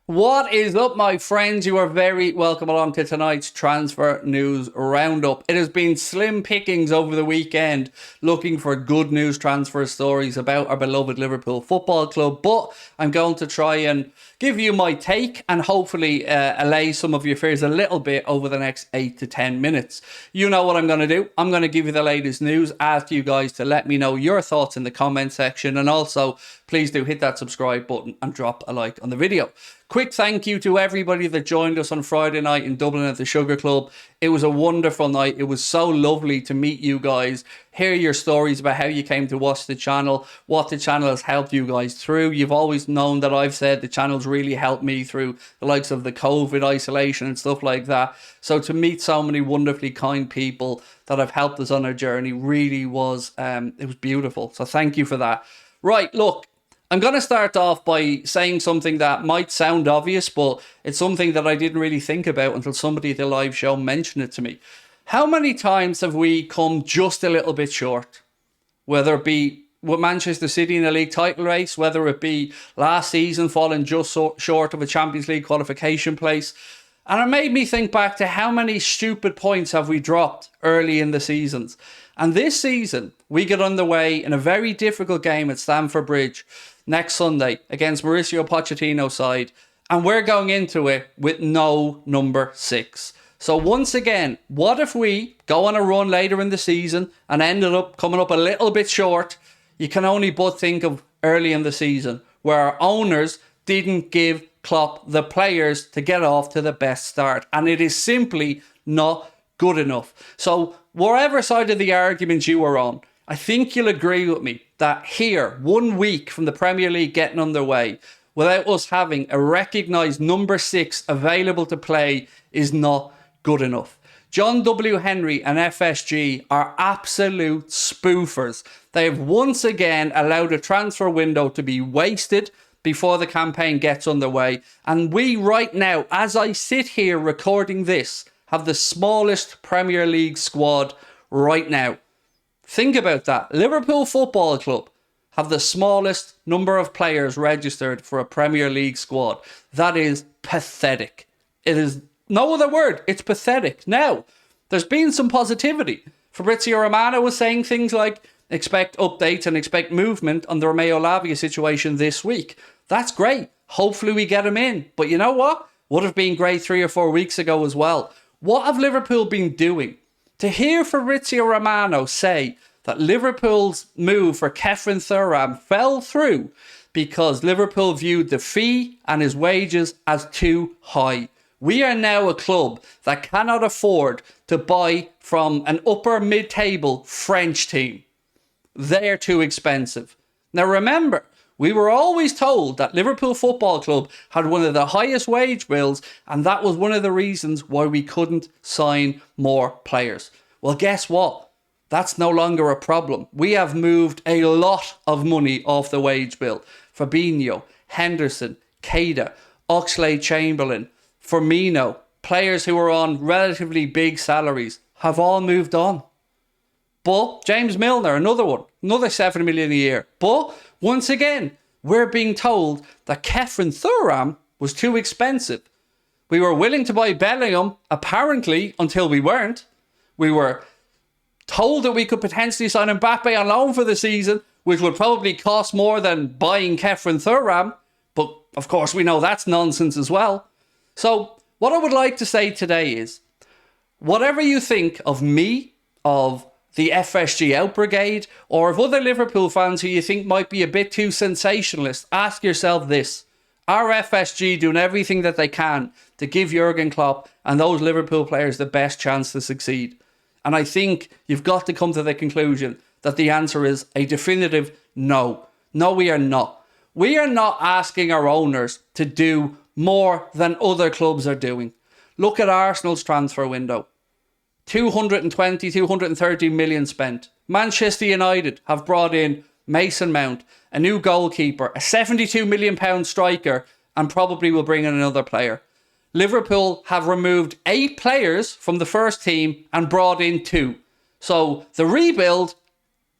What is up, my friends? You are very welcome along to tonight's transfer news roundup. It has been slim pickings over the weekend looking for good news transfer stories about our beloved Liverpool Football Club, but I'm going to try and give you my take and hopefully allay some of your fears a little bit over the next 8 to 10 minutes. You know what I'm going to do. I'm going to give you the latest news, ask you guys to let me know your thoughts in the comment section, and also please do hit that subscribe button and drop a like on the video. Quick thank you to everybody that joined us on Friday night in Dublin at the Sugar Club. It was a wonderful night. It was so lovely to meet you guys, hear your stories about how you came to watch the channel, what the channel has helped you guys through. You've always known that I've said the channel's really helped me through the likes of the COVID isolation and stuff like that. So to meet so many wonderfully kind people that have helped us on our journey really was, it was beautiful. So thank you for that. Right, look. I'm going to start off by saying something that might sound obvious, but it's something that I didn't really think about until somebody at the live show mentioned it to me. How many times have we come just a little bit short? Whether it be with Manchester City in the league title race, whether it be last season falling just short of a Champions League qualification place. And it made me think back to how many stupid points have we dropped early in the seasons. And this season, we get underway in a very difficult game at Stamford Bridge next Sunday against Mauricio Pochettino's side. And we're going into it with no number 6. So once again, what if we go on a run later in the season and ended up coming up a little bit short? You can only but think of early in the season where our owners didn't give Klopp the players to get off to the best start. And it is simply not good enough. So wherever side of the argument you are on, I think you'll agree with me that here, 1 week from the Premier League getting underway, without us having a recognised number 6 available to play is not good enough. John W. Henry and FSG are absolute spoofers. They have once again allowed a transfer window to be wasted before the campaign gets underway. And we right now, as I sit here recording this, have the smallest Premier League squad right now. Think about that. Liverpool Football Club have the smallest number of players registered for a Premier League squad. That is pathetic. It is no other word. It's pathetic. Now, there's been some positivity. Fabrizio Romano was saying things like, expect updates and expect movement on the Romeo Lavia situation this week. That's great. Hopefully we get him in. But you know what? Would have been great 3 or 4 weeks ago as well. What have Liverpool been doing? To hear Fabrizio Romano say that Liverpool's move for Kefren Thuram fell through because Liverpool viewed the fee and his wages as too high. We are now a club that cannot afford to buy from an upper mid-table French team. They're too expensive. Now remember, we were always told that Liverpool Football Club had one of the highest wage bills, and that was one of the reasons why we couldn't sign more players. Well, guess what? That's no longer a problem. We have moved a lot of money off the wage bill. Fabinho, Henderson, Keita, Oxlade-Chamberlain, Firmino, players who are on relatively big salaries, have all moved on. But James Milner, another one, another 7 million a year. But once again, we're being told that Kefren Thuram was too expensive. We were willing to buy Bellingham, apparently, until we weren't. We were told that we could potentially sign Mbappe on loan for the season, which would probably cost more than buying Kefren Thuram. But of course, we know that's nonsense as well. So what I would like to say today is, whatever you think of me, of the FSG out brigade, or of other Liverpool fans who you think might be a bit too sensationalist, ask yourself this. Are FSG doing everything that they can to give Jurgen Klopp and those Liverpool players the best chance to succeed? And I think you've got to come to the conclusion that the answer is a definitive no. No, we are not. We are not asking our owners to do more than other clubs are doing. Look at Arsenal's transfer window. 220, 230 million spent. Manchester United have brought in Mason Mount, a new goalkeeper, a £72 million striker, and probably will bring in another player. Liverpool have removed 8 players from the first team and brought in 2. So the rebuild,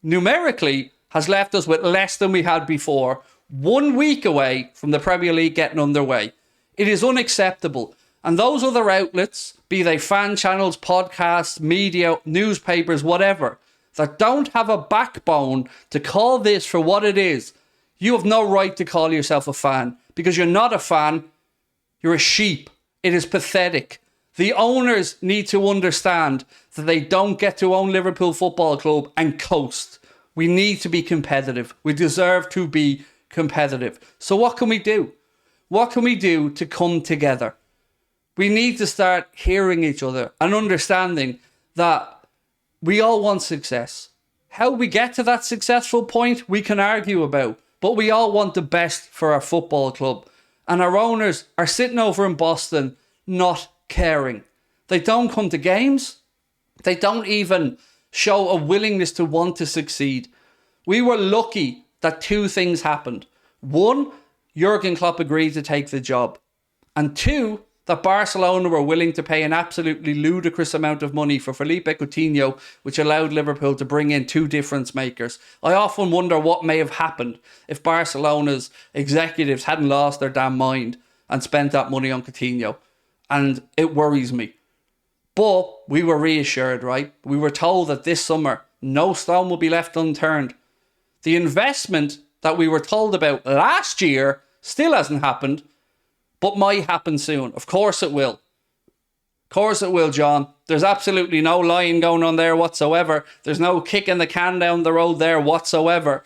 numerically, has left us with less than we had before, 1 week away from the Premier League getting underway. It is unacceptable. And those other outlets, be they fan channels, podcasts, media, newspapers, whatever, that don't have a backbone to call this for what it is, you have no right to call yourself a fan, because you're not a fan, you're a sheep. It is pathetic. The owners need to understand that they don't get to own Liverpool Football Club and coast. We need to be competitive. We deserve to be competitive. So what can we do? What can we do to come together? We need to start hearing each other and understanding that we all want success. How we get to that successful point, we can argue about. But we all want the best for our football club. And our owners are sitting over in Boston not caring. They don't come to games. They don't even show a willingness to want to succeed. We were lucky that two things happened. One, Jurgen Klopp agreed to take the job. And two, that Barcelona were willing to pay an absolutely ludicrous amount of money for Felipe Coutinho, which allowed Liverpool to bring in two difference makers. I often wonder what may have happened if Barcelona's executives hadn't lost their damn mind and spent that money on Coutinho. And it worries me. But we were reassured, right? We were told that this summer, no stone will be left unturned. The investment that we were told about last year still hasn't happened, but might happen soon. Of course it will. Of course it will, John. There's absolutely no lying going on there whatsoever. There's no kicking the can down the road there whatsoever.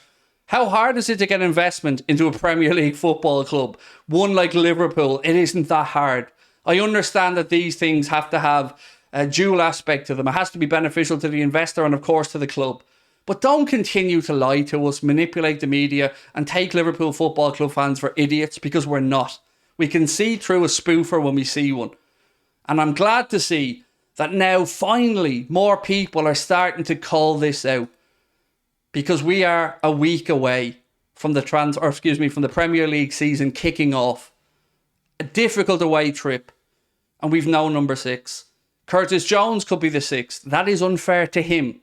How hard is it to get investment into a Premier League football club? One like Liverpool, it isn't that hard. I understand that these things have to have a dual aspect to them. It has to be beneficial to the investor and, of course, to the club. But don't continue to lie to us, manipulate the media, and take Liverpool Football Club fans for idiots, because we're not. We can see through a spoofer when we see one. And I'm glad to see that now, finally, more people are starting to call this out. Because we are a week away from the from the Premier League season kicking off. A difficult away trip. And we've no number 6. Curtis Jones could be the 6th. That is unfair to him,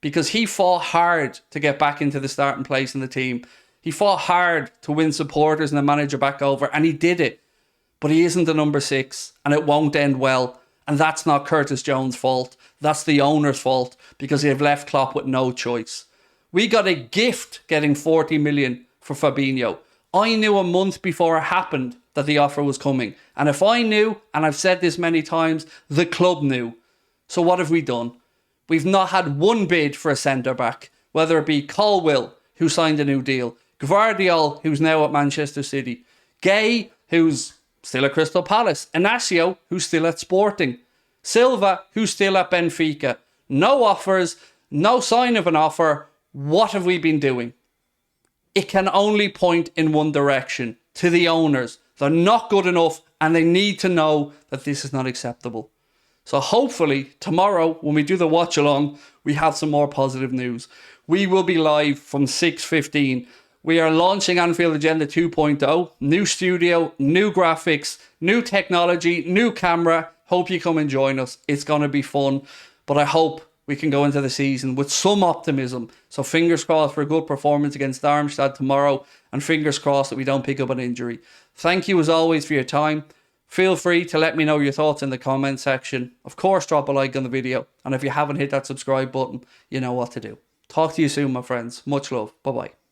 because he fought hard to get back into the starting place in the team. He fought hard to win supporters and the manager back over, and he did it. But he isn't the number 6, and it won't end well. And that's not Curtis Jones' fault. That's the owner's fault, because they've left Klopp with no choice. We got a gift getting 40 million for Fabinho. I knew a month before it happened that the offer was coming. And if I knew, and I've said this many times, the club knew. So what have we done? We've not had one bid for a centre-back, whether it be Colwill, who signed a new deal, Gvardiol, who's now at Manchester City, Gay, who's still at Crystal Palace, Inacio, who's still at Sporting, Silva, who's still at Benfica. No offers, no sign of an offer. What have we been doing? It can only point in one direction, to the owners. They're not good enough, and they need to know that this is not acceptable. So hopefully tomorrow, when we do the watch along, we have some more positive news. We will be live from 6:15. We are launching Anfield Agenda 2.0. New studio, new graphics, new technology, new camera. Hope you come and join us. It's going to be fun. But I hope we can go into the season with some optimism. So fingers crossed for a good performance against Darmstadt tomorrow. And fingers crossed that we don't pick up an injury. Thank you as always for your time. Feel free to let me know your thoughts in the comment section. Of course, drop a like on the video. And if you haven't hit that subscribe button, you know what to do. Talk to you soon, my friends. Much love. Bye-bye.